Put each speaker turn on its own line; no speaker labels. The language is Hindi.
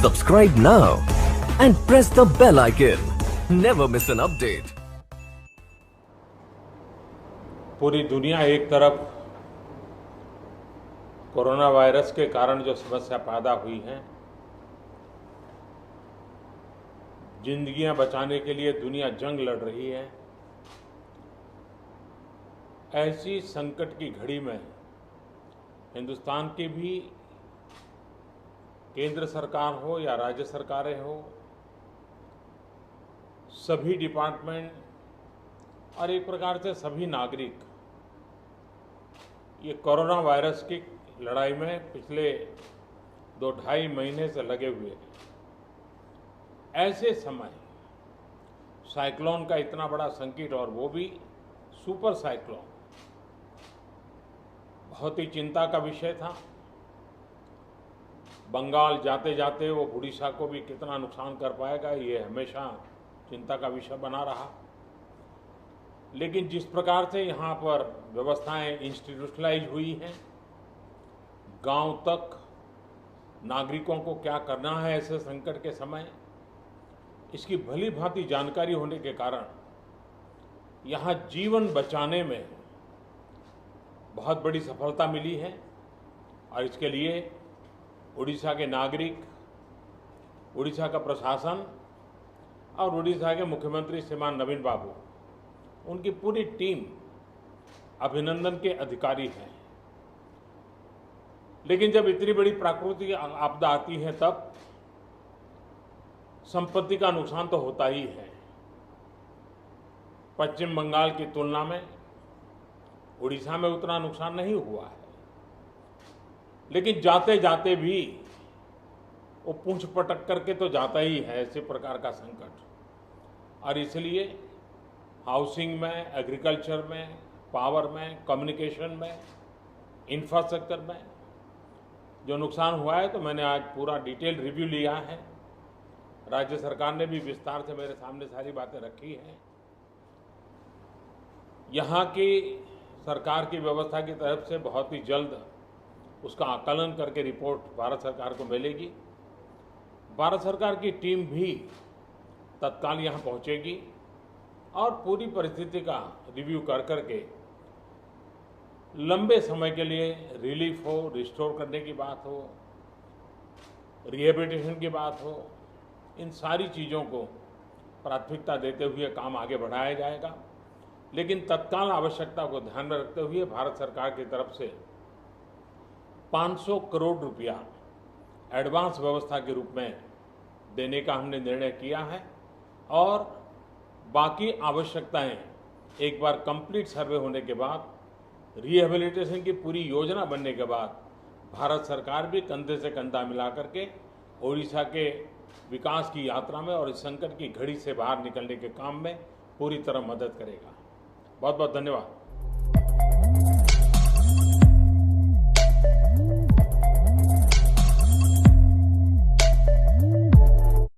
Subscribe now and press the bell icon. Never miss an update.
पूरी दुनिया एक तरफ कोरोना वायरस के कारण जो समस्या पैदा हुई है, जिंदगियां बचाने के लिए दुनिया जंग लड़ रही है। ऐसी संकट की घड़ी में हिंदुस्तान की भी केंद्र सरकार हो या राज्य सरकारें हो, सभी डिपार्टमेंट और एक प्रकार से सभी नागरिक ये कोरोना वायरस की लड़ाई में पिछले 2-2.5 महीने से लगे हुए हैं। ऐसे समय साइक्लोन का इतना बड़ा संकट, और वो भी सुपर साइक्लोन, बहुत ही चिंता का विषय था। बंगाल जाते जाते वो उड़ीसा को भी कितना नुकसान कर पाएगा, ये हमेशा चिंता का विषय बना रहा। लेकिन जिस प्रकार से यहाँ पर व्यवस्थाएं इंस्टीट्यूशनलाइज हुई हैं, गांव तक नागरिकों को क्या करना है ऐसे संकट के समय, इसकी भली भांति जानकारी होने के कारण यहाँ जीवन बचाने में बहुत बड़ी सफलता मिली है। और इसके लिए उड़ीसा के नागरिक, उड़ीसा का प्रशासन और उड़ीसा के मुख्यमंत्री श्रीमान नवीन बाबू, उनकी पूरी टीम अभिनंदन के अधिकारी हैं। लेकिन जब इतनी बड़ी प्राकृतिक आपदा आती है तब संपत्ति का नुकसान तो होता ही है। पश्चिम बंगाल की तुलना में उड़ीसा में उतना नुकसान नहीं हुआ है, लेकिन जाते जाते भी वो पूंछ पटक करके तो जाता ही है ऐसे प्रकार का संकट। और इसलिए हाउसिंग में, एग्रीकल्चर में, पावर में, कम्युनिकेशन में, इंफ्रास्ट्रक्चर में जो नुकसान हुआ है, तो मैंने आज पूरा डिटेल रिव्यू लिया है। राज्य सरकार ने भी विस्तार से मेरे सामने सारी बातें रखी हैं। यहाँ की सरकार की व्यवस्था की तरफ से बहुत ही जल्द उसका आकलन करके रिपोर्ट भारत सरकार को मिलेगी। भारत सरकार की टीम भी तत्काल यहाँ पहुँचेगी और पूरी परिस्थिति का रिव्यू कर करके लंबे समय के लिए रिलीफ हो, रिस्टोर करने की बात हो, रिहेबिलिटेशन की बात हो, इन सारी चीज़ों को प्राथमिकता देते हुए काम आगे बढ़ाया जाएगा। लेकिन तत्काल आवश्यकता को ध्यान में रखते हुए भारत सरकार की तरफ से 500 करोड़ रुपया एडवांस व्यवस्था के रूप में देने का हमने निर्णय किया है। और बाकी आवश्यकताएं एक बार कंप्लीट सर्वे होने के बाद, रिहेबिलिटेशन की पूरी योजना बनने के बाद, भारत सरकार भी कंधे से कंधा मिला करके ओडिशा के विकास की यात्रा में और इस संकट की घड़ी से बाहर निकलने के काम में पूरी तरह मदद करेगा। बहुत बहुत धन्यवाद।